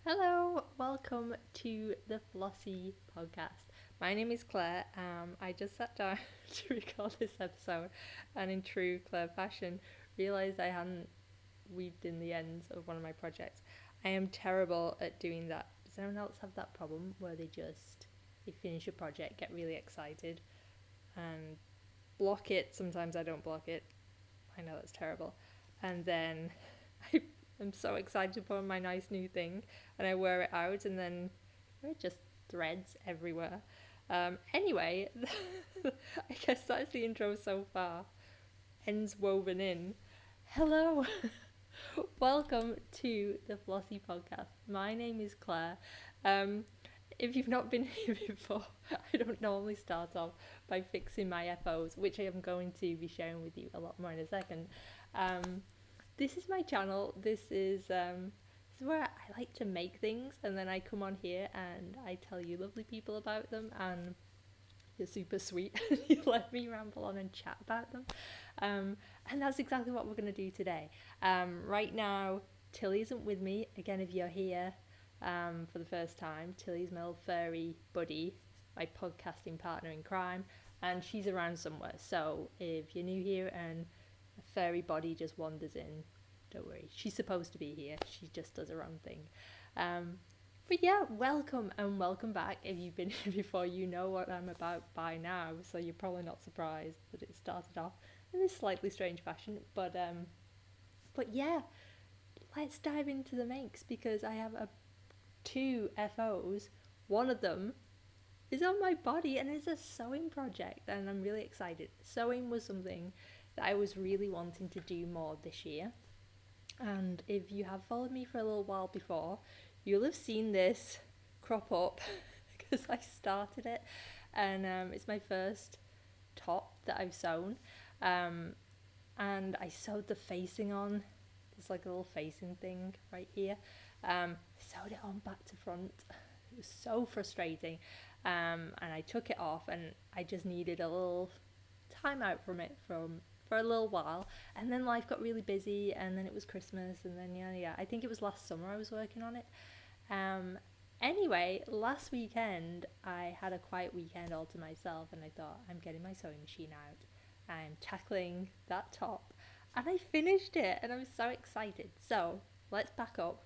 Hello, welcome to the Flossy podcast. My name is Claire. I just sat down to record this episode and, in true Claire fashion, realised I hadn't weaved in the ends of one of my projects. I am terrible at doing that. Does anyone else have that problem where they finish a project, get really excited, and block it? Sometimes I don't block it. I know that's terrible. And then I am so excited to put on my nice new thing and I wear it out and then it just threads everywhere. Anyway, I guess that's the intro so far. Ends woven in. Hello, welcome to the Flossy podcast. My name is Claire. If you've not been here before, I don't normally start off by fixing my FOs, which I am going to be sharing with you a lot more in a second. This is my channel. This is where I like to make things, and then I come on here and I tell you lovely people about them, and you're super sweet and you let me ramble on and chat about them. And that's exactly what we're going to do today. Right now, Tilly isn't with me. Again, if you're here for the first time, Tilly's my little furry buddy, my podcasting partner in crime, and she's around somewhere. So if you're new here and a furry body just wanders in, don't worry, she's supposed to be here, she just does her own thing. But yeah, welcome and welcome back. If you've been here before, you know what I'm about by now, so you're probably not surprised that it started off in this slightly strange fashion. But yeah, let's dive into the makes, because I have two FOs. One of them is on my body and it's a sewing project, and I'm really excited. Sewing was something that I was really wanting to do more this year, and if you have followed me for a little while before, you'll have seen this crop up because I started it, and it's my first top that I've sewn, and I sewed the facing on. There's like a little facing thing right here. Sewed it on back to front. It was so frustrating, and I took it off, and I just needed a little time out from it for a little while, and then life got really busy, and then it was Christmas, and then yeah I think it was last summer I was working on it. Anyway, last weekend I had a quiet weekend all to myself, and I thought, I'm getting my sewing machine out, I'm tackling that top, and I finished it, and I'm so excited. So let's back up.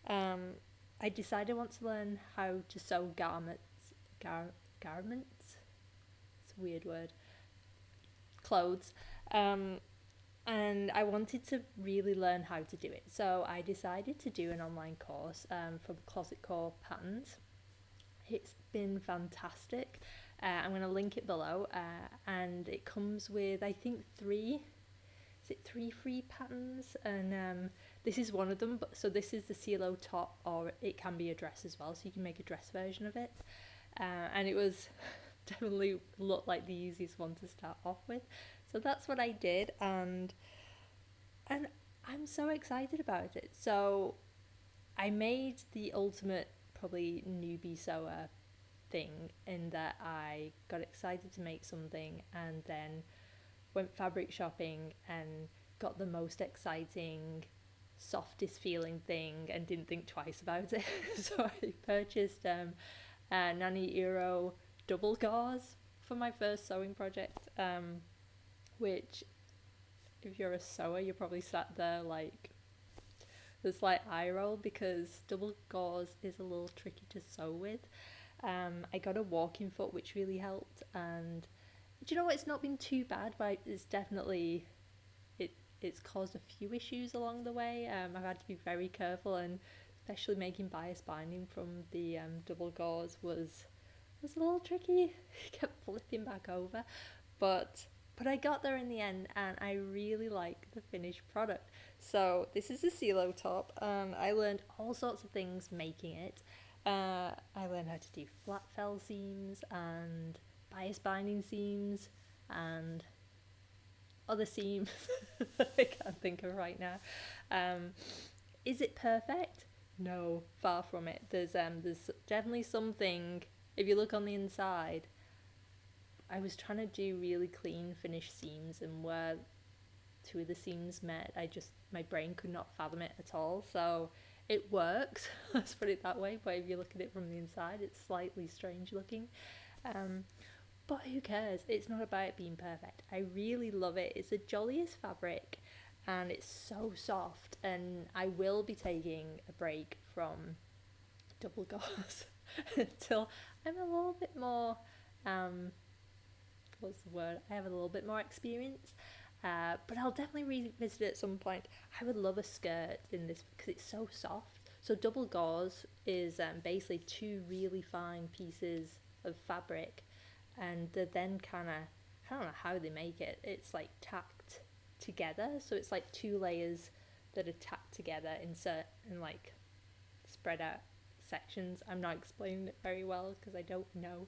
I decided I want to learn how to sew garments. Garments? It's a weird word. Clothes. And I wanted to really learn how to do it. So I decided to do an online course from Closet Core Patterns. It's been fantastic. I'm going to link it below. And it comes with, I think, three free patterns? And this is one of them. But so this is the Ceilo top, or it can be a dress as well. So you can make a dress version of it. And it was definitely looked like the easiest one to start off with. So that's what I did, and I'm so excited about it. So I made the ultimate probably newbie sewer thing, in that I got excited to make something and then went fabric shopping and got the most exciting, softest feeling thing and didn't think twice about it. So I purchased Nanny Eero double gauze for my first sewing project, which, if you're a sewer, you're probably sat there like this like eye roll, because double gauze is a little tricky to sew with. I got a walking foot, which really helped, and do you know what, it's not been too bad, but it's definitely it's caused a few issues along the way. I've had to be very careful, and especially making bias binding from the double gauze was a little tricky. It kept flipping back over, but I got there in the end, and I really like the finished product. So this is the Ceilo top, and I learned all sorts of things making it. I learned how to do flat fell seams and bias binding seams and other seams that I can't think of right now. Is it perfect? No, far from it. There's definitely something, if you look on the inside. I was trying to do really clean finished seams, and where two of the seams met, my brain could not fathom it at all. So it works, let's put it that way, but if you look at it from the inside, it's slightly strange looking. But who cares? It's not about it being perfect. I really love it. It's the jolliest fabric and it's so soft, and I will be taking a break from double gauze until I'm a little bit more what's the word? I have a little bit more experience. But I'll definitely revisit it at some point. I would love a skirt in this because it's so soft. So double gauze is basically two really fine pieces of fabric, and they're then kind of, I don't know how they make it. It's like tacked together, so it's like two layers that are tacked together in like spread out sections. I'm not explaining it very well because I don't know.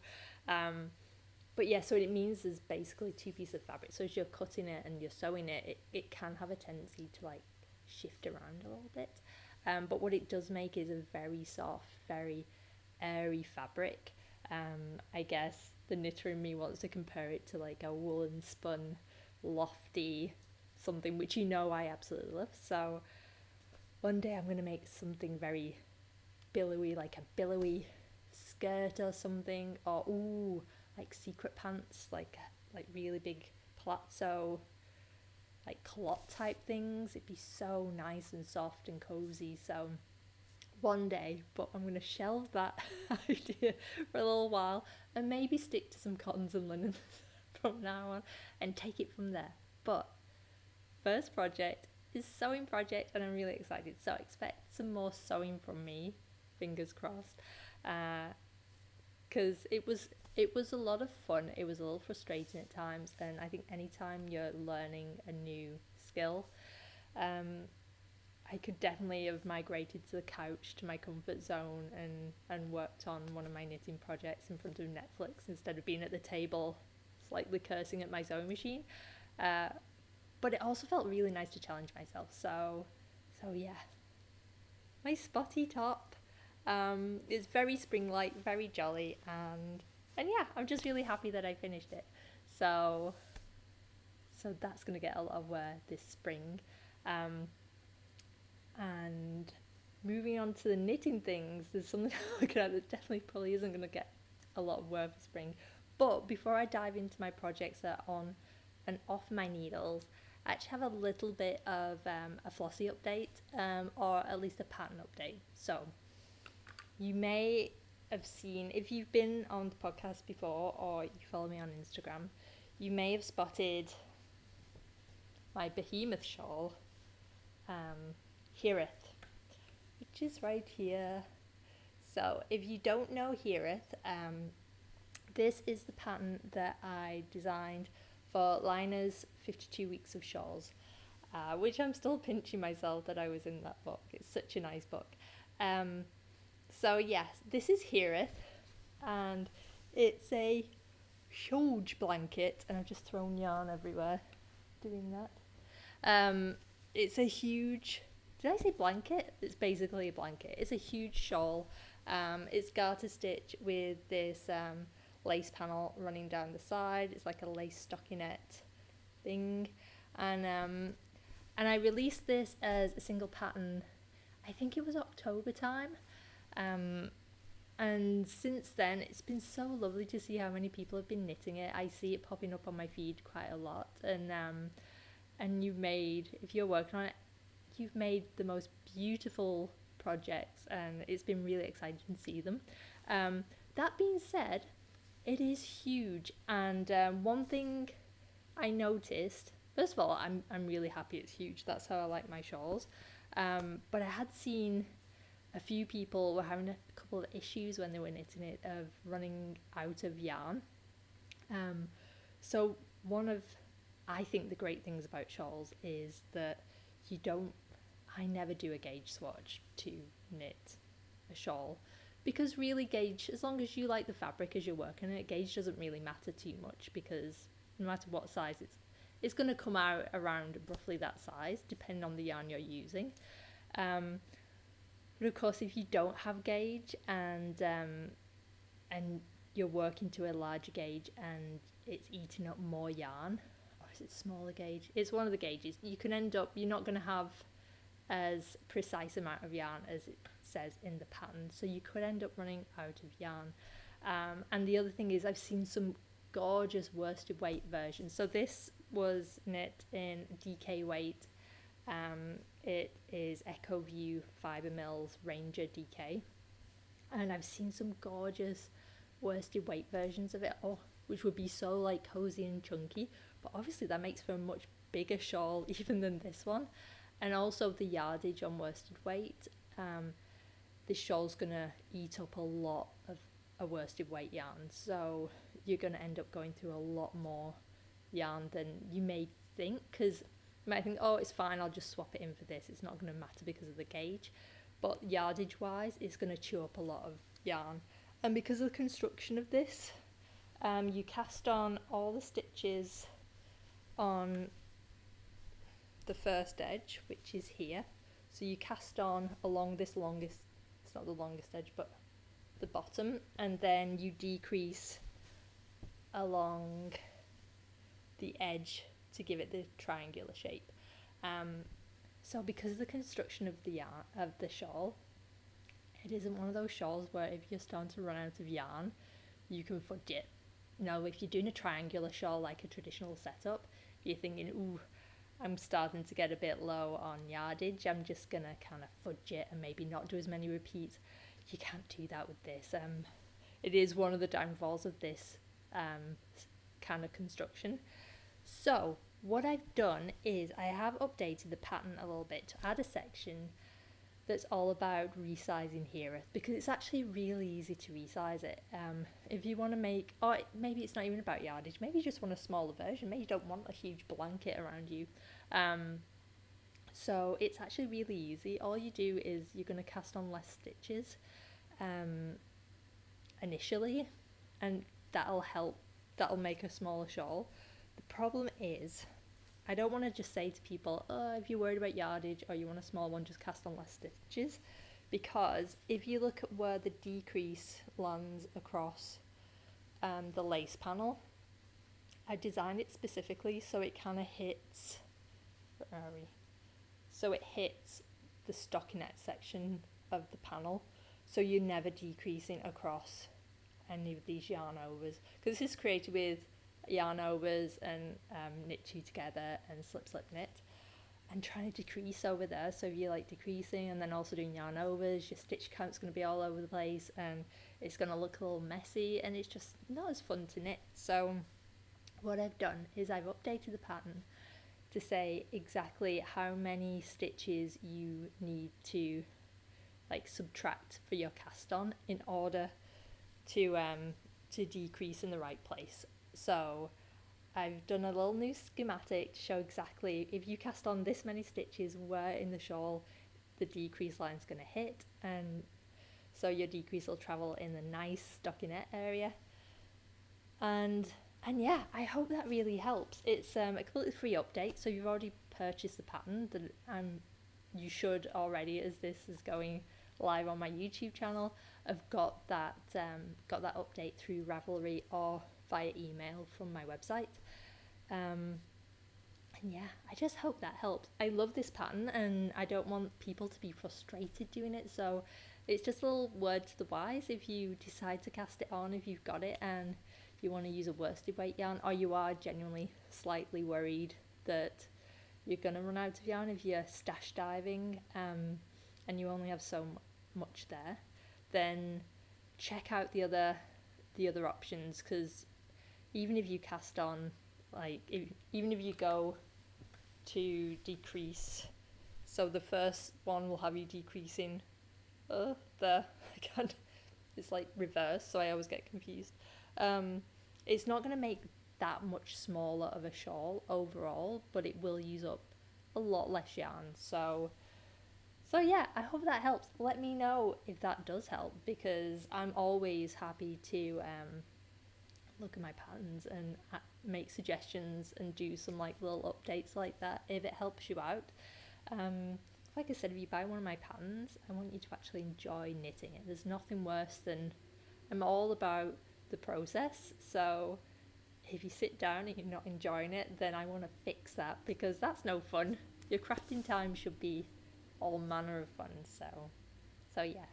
But yeah, so what it means is basically two pieces of fabric. So as you're cutting it and you're sewing it, it can have a tendency to like shift around a little bit. But what it does make is a very soft, very airy fabric. I guess the knitter in me wants to compare it to like a woolen spun, lofty something, which I absolutely love. So one day I'm going to make something very billowy, like a billowy skirt or something, or like secret pants, like really big palazzo, like culotte type things. It'd be so nice and soft and cozy. So one day, but I'm going to shelve that idea for a little while and maybe stick to some cottons and linens from now on and take it from there. But first project is sewing project, and I'm really excited. So expect some more sewing from me, fingers crossed, because it was a lot of fun. It was a little frustrating at times, and I think anytime you're learning a new skill, I could definitely have migrated to the couch, to my comfort zone, and worked on one of my knitting projects in front of Netflix instead of being at the table slightly cursing at my sewing machine. But it also felt really nice to challenge myself. So yeah. My spotty top is very spring-like, very jolly, and yeah, I'm just really happy that I finished it. So that's going to get a lot of wear this spring. And moving on to the knitting things, there's something I'm looking at that definitely probably isn't going to get a lot of wear for spring. But before I dive into my projects that are on and off my needles, I actually have a little bit of a flossy update, or at least a pattern update. So you may have seen, if you've been on the podcast before or you follow me on Instagram, you may have spotted my Behemoth Shawl, Heareth, which is right here. So if you don't know Heareth, this is the pattern that I designed for Lina's 52 Weeks of Shawls, which I'm still pinching myself that I was in that book. It's such a nice book. So yes, this is Heareth, and it's a huge blanket, and I've just thrown yarn everywhere doing that. It's a huge, did I say blanket? It's basically a blanket. It's a huge shawl. It's garter stitch with this lace panel running down the side. It's like a lace stockinette thing, and I released this as a single pattern, I think it was October time, and since then it's been so lovely to see how many people have been knitting it. I see it popping up on my feed quite a lot, and you've made, if you're working on it, you've made the most beautiful projects, and it's been really exciting to see them. That being said, it is huge, and one thing I noticed, first of all, I'm really happy it's huge. That's how I like my shawls. But I had seen a few people were having a couple of issues when they were knitting it of running out of yarn. So one of, I think, the great things about shawls is that I never do a gauge swatch to knit a shawl, because really gauge, as long as you like the fabric as you're working it, gauge doesn't really matter too much, because no matter what size it's going to come out around roughly that size depending on the yarn you're using. But of course, if you don't have gauge and you're working to a larger gauge and it's eating up more yarn, or is it smaller gauge? It's one of the gauges. You can end up, you're not going to have as precise amount of yarn as it says in the pattern, so you could end up running out of yarn. And the other thing is, I've seen some gorgeous worsted weight versions. So this was knit in DK weight. It is EcoView Fibre Mills Ranger DK, and I've seen some gorgeous worsted weight versions of it, which would be so like cozy and chunky, but obviously that makes for a much bigger shawl even than this one. And also the yardage on worsted weight, this shawl's gonna eat up a lot of a worsted weight yarn, so you're gonna end up going through a lot more yarn than you may think, because you might think, oh, it's fine, I'll just swap it in for this, it's not going to matter because of the gauge. But yardage wise, it's going to chew up a lot of yarn. And because of the construction of this, you cast on all the stitches on the first edge, which is here. So you cast on along this longest, it's not the longest edge, but the bottom, and then you decrease along the edge to give it the triangular shape. So because of the construction of the yarn of the shawl, it isn't one of those shawls where if you're starting to run out of yarn, you can fudge it. No, if you're doing a triangular shawl like a traditional setup, you're thinking, ooh, I'm starting to get a bit low on yardage, I'm just gonna kind of fudge it and maybe not do as many repeats. You can't do that with this. It is one of the downfalls of this kind of construction. So what I've done is I have updated the pattern a little bit to add a section that's all about resizing here, because it's actually really easy to resize it. If you want to make, or maybe it's not even about yardage, maybe you just want a smaller version, maybe you don't want a huge blanket around you. So it's actually really easy. All you do is you're going to cast on less stitches initially, and that'll make a smaller shawl. The problem is, I don't want to just say to people, oh, if you're worried about yardage or you want a small one, just cast on less stitches, because if you look at where the decrease lands across the lace panel, I designed it specifically so it kind of hits, where are we? So it hits the stockinette section of the panel, so you're never decreasing across any of these yarn overs, because this is created with yarn overs and knit two together and slip knit, and trying to decrease over there. So if you're like decreasing and then also doing yarn overs, your stitch count's going to be all over the place and it's going to look a little messy, and it's just not as fun to knit. So what I've done is I've updated the pattern to say exactly how many stitches you need to like subtract for your cast on in order to decrease in the right place. So I've done a little new schematic to show exactly if you cast on this many stitches where in the shawl the decrease line's going to hit, and so your decrease will travel in the nice stockinette area. And yeah, I hope that really helps. It's a completely free update, so you've already purchased the pattern, you should already, as this is going live on my YouTube channel, have got that update through Ravelry or via email from my website. And yeah, I just hope that helps. I love this pattern and I don't want people to be frustrated doing it, so it's just a little word to the wise. If you decide to cast it on, if you've got it and you want to use a worsted weight yarn, or you are genuinely slightly worried that you're going to run out of yarn if you're stash diving and you only have so much there, then check out the other options, because even if you cast on, like, even if you go to decrease, so the first one will have you decreasing it's like reverse, so I always get confused. It's not going to make that much smaller of a shawl overall, but it will use up a lot less yarn. So yeah, I hope that helps. Let me know if that does help, because I'm always happy to look at my patterns and make suggestions and do some like little updates like that if it helps you out. Like I said, if you buy one of my patterns, I want you to actually enjoy knitting it. There's nothing worse than, I'm all about the process, so if you sit down and you're not enjoying it, then I want to fix that, because that's no fun. Your crafting time should be all manner of fun. So yeah,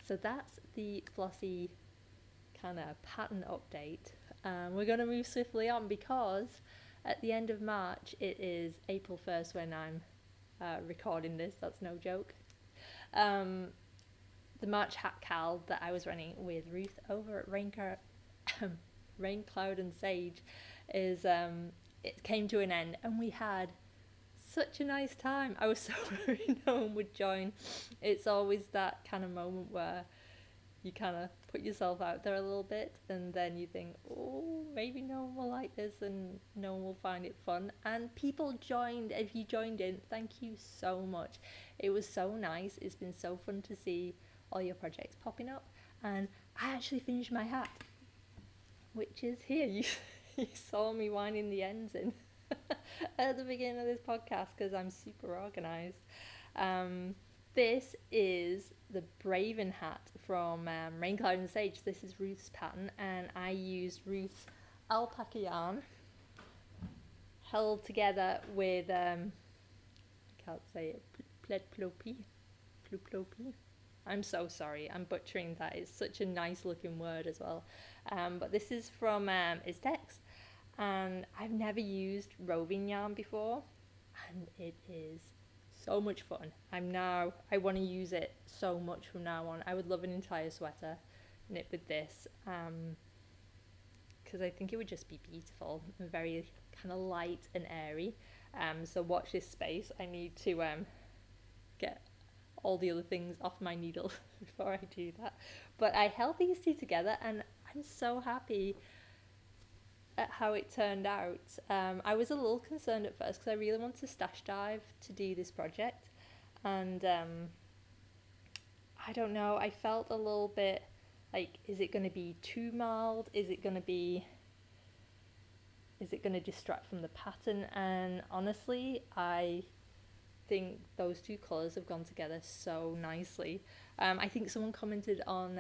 so that's the flossy kind of pattern update. We're going to move swiftly on because at the end of March, it is April 1st when I'm recording this. That's no joke. The March hat cal that I was running with Ruth over at Rain Cloud and Sage is it came to an end, and we had such a nice time. I was so worried no one would join. It's always that kind of moment where you kind of put yourself out there a little bit, and then you think, oh, maybe no one will like this and no one will find it fun. And people joined. If you joined in, thank you so much. It was so nice. It's been so fun to see all your projects popping up. And I actually finished my hat, which is here. You saw me winding the ends in at the beginning of this podcast because I'm super organised. This is the Braven Hat from Rain Cloud and Sage. This is Ruth's pattern, and I used Ruth's alpaca yarn held together with I can't say it, plopi. I'm so sorry, I'm butchering that. It's such a nice looking word as well. But this is from xxxx, and I've never used roving yarn before, and it is so much fun. I want to use it so much from now on. I would love an entire sweater knit with this, because I think it would just be beautiful and very kind of light and airy. So watch this space. I need to get all the other things off my needle before I do that. But I held these two together, and I'm so happy at how it turned out. I was a little concerned at first because I really wanted to stash dive to do this project, and I don't know, I felt a little bit like, is it going to be too mild? Is it going to distract from the pattern? And honestly, I think those two colours have gone together so nicely. I think someone commented on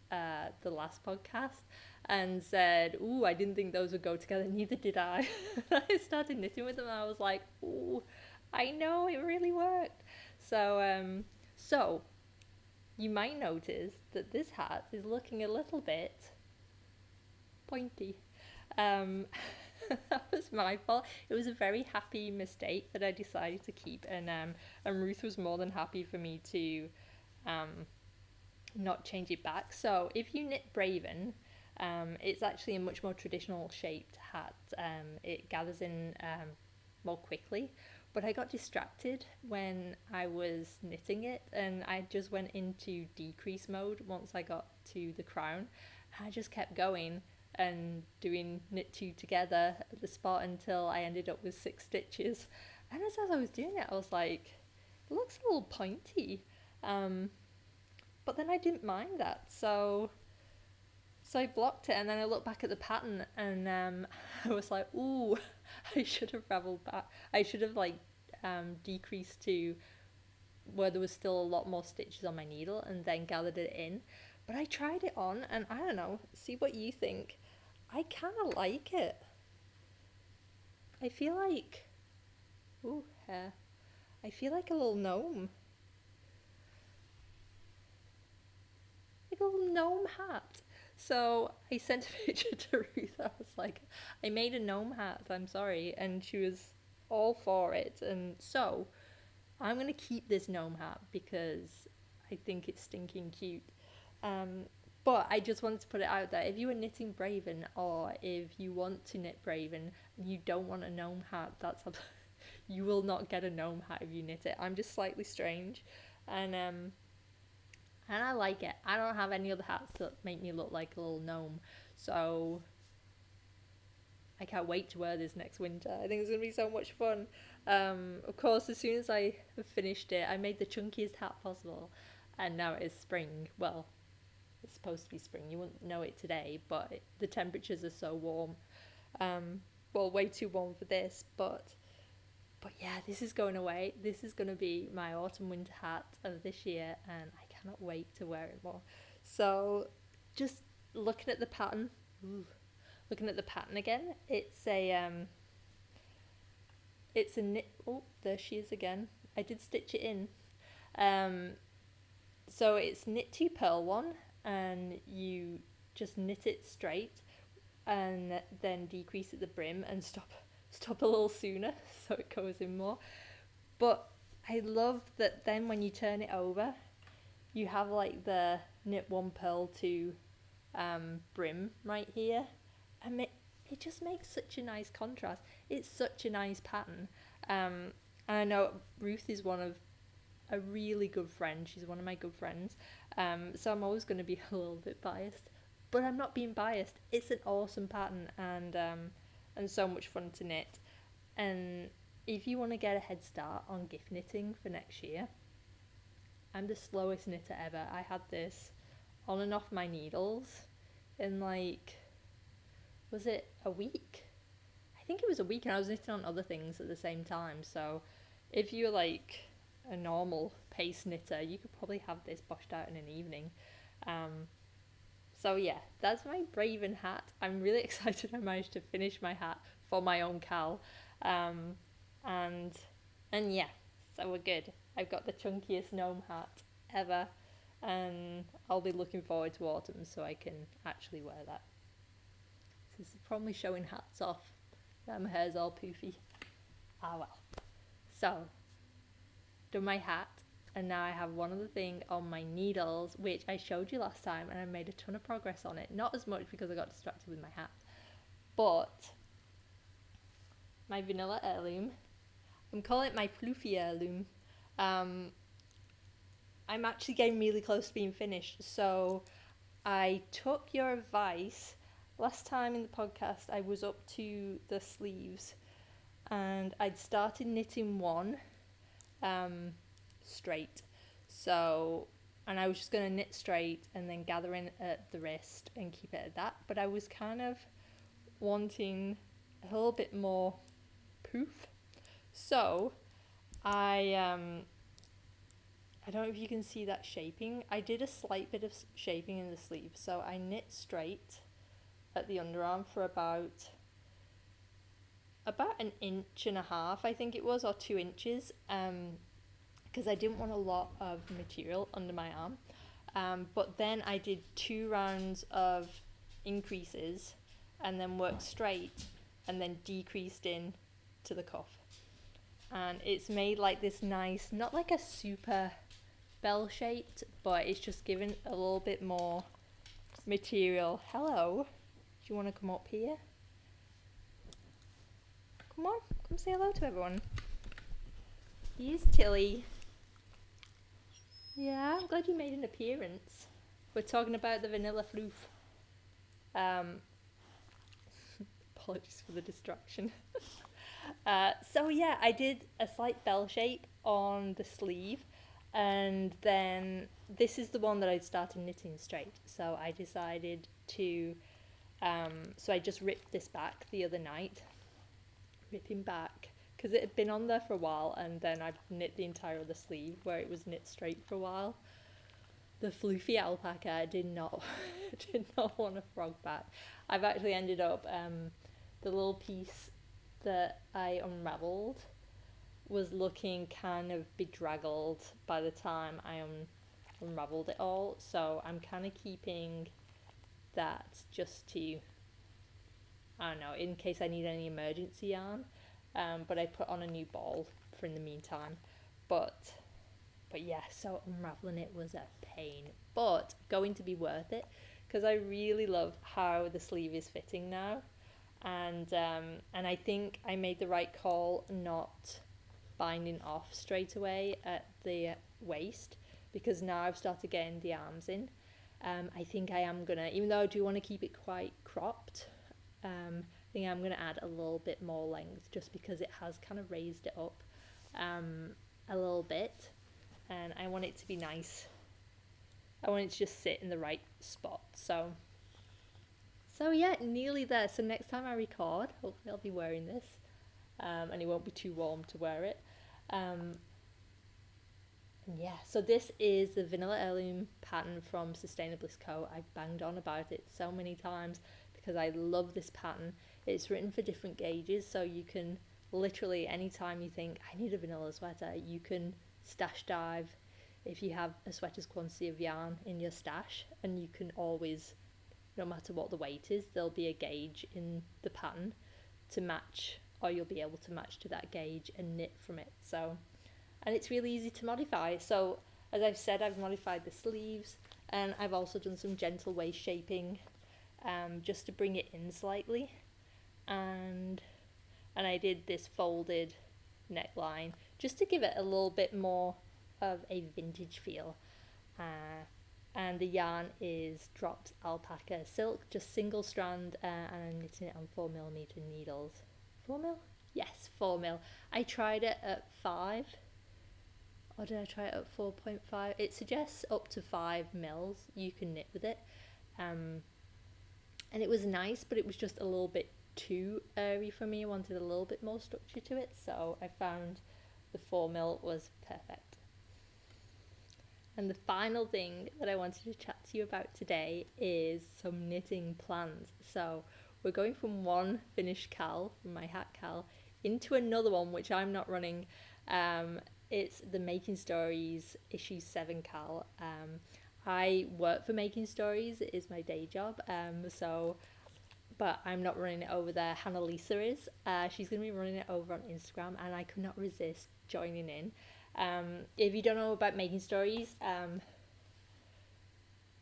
the last podcast and said, ooh, I didn't think those would go together. Neither did I. I started knitting with them and I was like, ooh, I know, it really worked. So you might notice that this hat is looking a little bit pointy. That was my fault. It was a very happy mistake that I decided to keep, and Ruth was more than happy for me to not change it back. So if you knit Braven, it's actually a much more traditional shaped hat. It gathers in more quickly, but I got distracted when I was knitting it, and I just went into decrease mode once I got to the crown. I just kept going and doing knit two together at the spot until I ended up with 6 stitches. And as I was doing it, I was like, it looks a little pointy, but then I didn't mind that, so I blocked it, and then I looked back at the pattern, and I was like, ooh, I should have raveled back. I should have decreased to where there was still a lot more stitches on my needle and then gathered it in. But I tried it on, and I don't know, see what you think. I kind of like it. I feel like, ooh, hair. I feel like a little gnome. Like a little gnome hat. So I sent a picture to Ruth. I was like, I made a gnome hat, I'm sorry. And she was all for it. And so I'm going to keep this gnome hat because I think it's stinking cute. But I just wanted to put it out there. If you are knitting Braven, or if you want to knit Braven and you don't want a gnome hat, you will not get a gnome hat if you knit it. I'm just slightly strange, and I like it. I don't have any other hats that make me look like a little gnome, so I can't wait to wear this next winter. I think it's going to be so much fun. Of course, as soon as I have finished it, I made the chunkiest hat possible, and now it is spring. Well, it's supposed to be spring. You wouldn't know it today, but the temperatures are so warm. Well, way too warm for this, but yeah, this is going away. This is going to be my autumn winter hat of this year, and I cannot wait to wear it more. So just looking at the pattern, again, it's a knit, oh, there she is again. I did stitch it in. So it's knit 2 purl 1, and you just knit it straight and then decrease at the brim and stop a little sooner so it goes in more. But I love that then when you turn it over, you have like the knit 1 purl 2 brim right here, and it just makes such a nice contrast. It's such a nice pattern. And I know Ruth is a really good friend. She's one of my good friends. So I'm always going to be a little bit biased, but I'm not being biased. It's an awesome pattern, and so much fun to knit. And if you want to get a head start on gift knitting for next year, I'm the slowest knitter ever. I had this on and off my needles in was it a week? I think it was a week, and I was knitting on other things at the same time. So if you're like a normal pace knitter, you could probably have this boshed out in an evening. So yeah, that's my Braven hat. I'm really excited I managed to finish my hat for my own Cal. And yeah, so we're good. I've got the chunkiest gnome hat ever, and I'll be looking forward to autumn so I can actually wear that. This is probably showing hats off. Now my hair's all poofy. Ah well. So, done my hat, and now I have one other thing on my needles, which I showed you last time, and I made a ton of progress on it. Not as much because I got distracted with my hat, but my Vanilla Heirloom, I'm calling it my floofy heirloom. I'm actually getting really close to being finished, so I took your advice. Last time in the podcast I was up to the sleeves, and I'd started knitting one straight, so, and I was just going to knit straight and then gather in at the wrist and keep it at that, but I was kind of wanting a little bit more poof, so I don't know if you can see that shaping. I did a slight bit of shaping in the sleeve, so I knit straight at the underarm for about an inch and a half, I think it was, or 2 inches, because I didn't want a lot of material under my arm. But then I did 2 rounds of increases and then worked straight and then decreased in to the cuff. And it's made like this nice, not like a super bell shaped, but it's just given a little bit more material. Hello, do you want to come up here? Come on, come say hello to everyone. Here's Tilly. Yeah, I'm glad you made an appearance. We're talking about the vanilla floof. Apologies for the distraction. So yeah, I did a slight bell shape on the sleeve, and then this is the one that I'd started knitting straight. So I decided to, so I just ripped this back the other night. Ripping back, because it had been on there for a while, and then I knit the entire other sleeve where it was knit straight for a while. The floofy alpaca did not want a frog back. I've actually ended up, the little piece that I unravelled was looking kind of bedraggled by the time I unravelled it all, so I'm kind of keeping that just to, I don't know, in case I need any emergency yarn, but I put on a new ball for in the meantime. But yeah, so unraveling it was a pain, but going to be worth it, because I really love how the sleeve is fitting now, and I think I made the right call not binding off straight away at the waist, because now I've started getting the arms in. I think I am gonna, even though I do want to keep it quite cropped, I think I'm going to add a little bit more length, just because it has kind of raised it up a little bit, and I want it to be nice. I want it to just sit in the right spot. So yeah, nearly there. So next time I record, hopefully I'll be wearing this, and it won't be too warm to wear it. And yeah, so this is the Vanilla Heirloom pattern from Sustainable Bliss Co. I've banged on about it so many times because I love this pattern. It's written for different gauges, so you can literally anytime you think I need a vanilla sweater, you can stash dive if you have a sweater's quantity of yarn in your stash, and you can always, no matter what the weight is, there'll be a gauge in the pattern to match, or you'll be able to match to that gauge and knit from it. So, and it's really easy to modify. So as I've said, I've modified the sleeves, and I've also done some gentle waist shaping, just to bring it in slightly, and I did this folded neckline just to give it a little bit more of a vintage feel. And the yarn is dropped alpaca silk, just single strand, and I'm knitting it on 4mm needles. 4mm? Yes, 4mm. I tried it at 5, or did I try it at 4.5? It suggests up to 5mm you can knit with it, and it was nice, but it was just a little bit too airy for me. I wanted a little bit more structure to it, so I found the 4mm was perfect. And the final thing that I wanted to chat to you about today is some knitting plans. So we're going from one finished cal, from my hat cal, into another one which I'm not running. It's the Making Stories issue 7 cal. I work for Making Stories, it is my day job, but I'm not running it over there. Hannah Lisa is. She's going to be running it over on Instagram, and I could not resist joining in. If you don't know about Making Stories,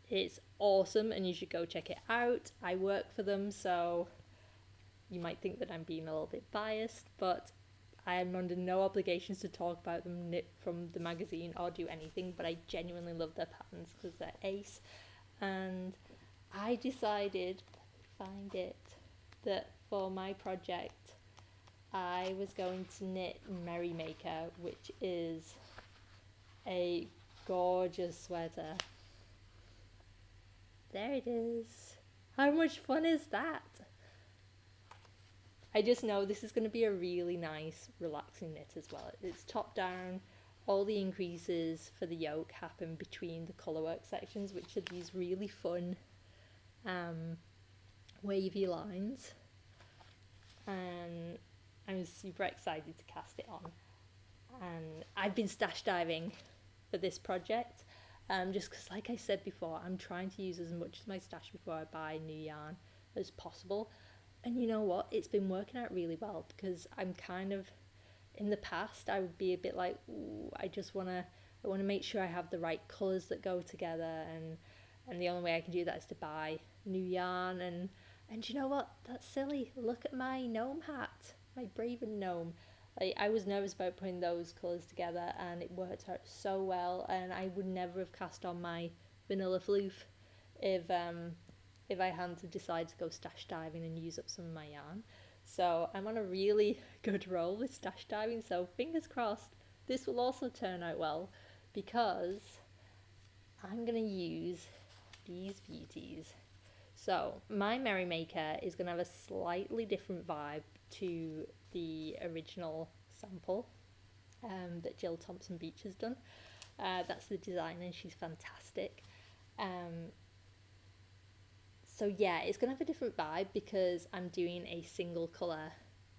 it's awesome and you should go check it out. I work for them, so you might think that I'm being a little bit biased, but I am under no obligations to talk about them, knit from the magazine or do anything, but I genuinely love their patterns because they're ace. And I decided, find it, that for my project I was going to knit Merrymaker, which is a gorgeous sweater. There it is. How much fun is that? I just know this is going to be a really nice, relaxing knit as well. It's top down. All the increases for the yoke happen between the colourwork sections, which are these really fun wavy lines. And I'm super excited to cast it on. And I've been stash diving for this project, just because, like I said before, I'm trying to use as much of my stash before I buy new yarn as possible. And you know what? It's been working out really well, because I'm kind of, in the past, I would be a bit like, ooh, I want to make sure I have the right colours that go together, and the only way I can do that is to buy new yarn. And you know what? That's silly. Look at my gnome hat, my Braven gnome. Like, I was nervous about putting those colours together, and it worked out so well. And I would never have cast on my Vanilla Floof if I hadn't to decide to go stash diving and use up some of my yarn. So I'm on a really good roll with stash diving, so fingers crossed this will also turn out well, because I'm going to use these beauties. So my Merrymaker is going to have a slightly different vibe to the original sample that Jill Thompson Beach has done. That's the designer, and she's fantastic. So yeah, it's going to have a different vibe because I'm doing a single colour.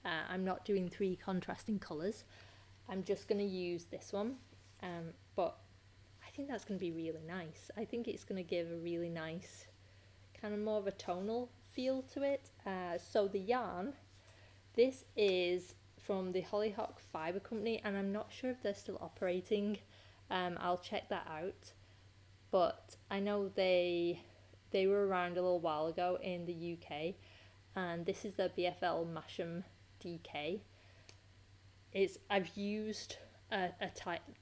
I'm not doing 3 contrasting colours. I'm just going to use this one. But I think that's going to be really nice. I think it's going to give a really nice, kind of more of a tonal feel to it. So the yarn, this is from the Hollyhock Fibre Company, and I'm not sure if they're still operating. I'll check that out. But I know they were around a little while ago in the UK, and this is the BFL Masham DK. I've used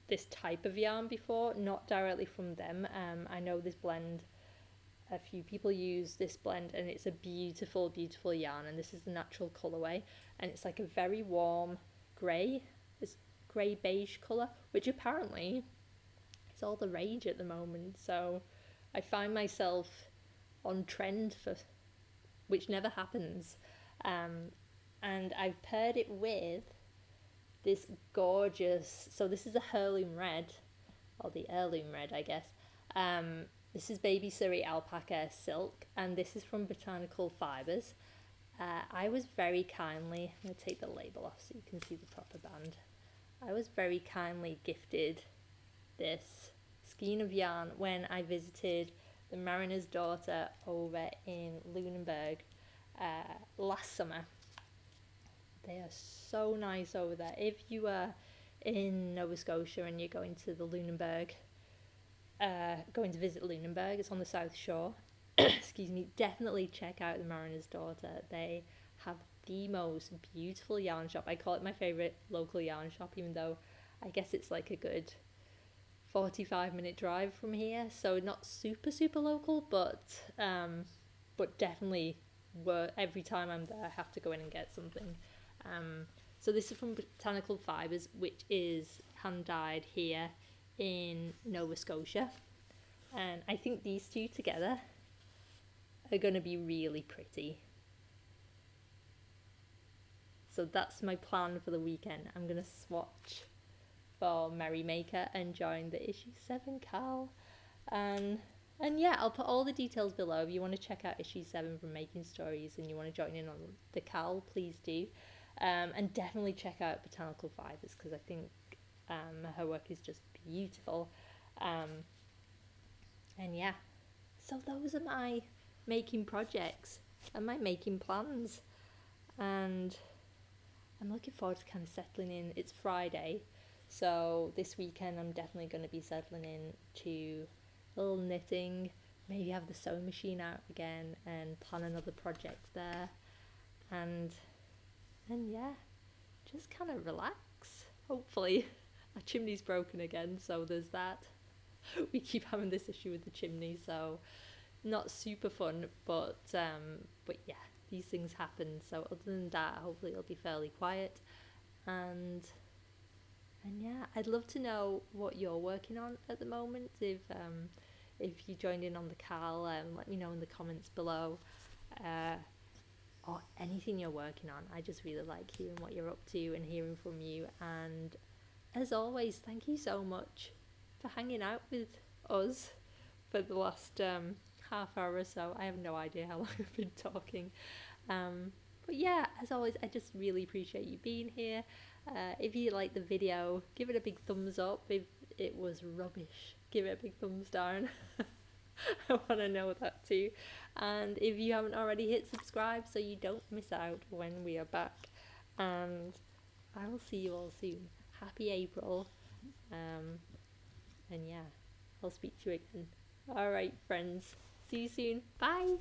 this type of yarn before, not directly from them. I know this blend, a few people use this blend, and it's a beautiful, beautiful yarn, and this is the natural colourway, and it's like a very warm grey, this grey beige colour, which apparently is all the rage at the moment. So I find myself on trend for, which never happens, and I've paired it with this gorgeous, so this is a heirloom red, or the heirloom red, I guess. This is Baby Surrey Alpaca Silk, and this is from Botanical Fibres. I was very kindly, I'm going to take the label off so you can see the proper band. I was very kindly gifted this skein of yarn when I visited the Mariner's Daughter over in Lunenburg last summer. They are so nice over there. If you are in Nova Scotia and you're going to the Lunenburg, going to visit Lunenburg, it's on the South Shore, excuse me, definitely check out the Mariner's Daughter. They have the most beautiful yarn shop. I call it my favourite local yarn shop, even though I guess it's like a good 45-minute drive from here, so not super local, but definitely every time I'm there I have to go in and get something. So this is from Botanical Fibres, which is hand dyed here in Nova Scotia, and I think these two together are going to be really pretty. So that's my plan for the weekend. I'm going to swatch for Merrymaker and join the issue 7 Cal, and yeah, I'll put all the details below. If you want to check out issue 7 from Making Stories and you want to join in on the Cal, please do, and definitely check out Botanical Fibres, because I think her work is just beautiful. And yeah, so those are my making projects and my making plans, and I'm looking forward to kind of settling in. It's Friday, so this weekend I'm definitely going to be settling in to a little knitting, maybe have the sewing machine out again and plan another project there, and yeah, just kind of relax, hopefully. Our chimney's broken again, so there's that. We keep having this issue with the chimney, so not super fun, but yeah, these things happen. So other than that, hopefully it'll be fairly quiet, and yeah, I'd love to know what you're working on at the moment. If you joined in on the Cal, let me know in the comments below, or anything you're working on. I just really like hearing what you're up to and hearing from you, and as always, thank you so much for hanging out with us for the last half hour or so. I have no idea how long I've been talking, but yeah, as always, I just really appreciate you being here. If you like the video, give it a big thumbs up. If it was rubbish, give it a big thumbs down. I want to know that too. And if you haven't already, hit subscribe so you don't miss out when we are back, and I will see you all soon. Happy April, and yeah, I'll speak to you again. Alright friends, see you soon, bye!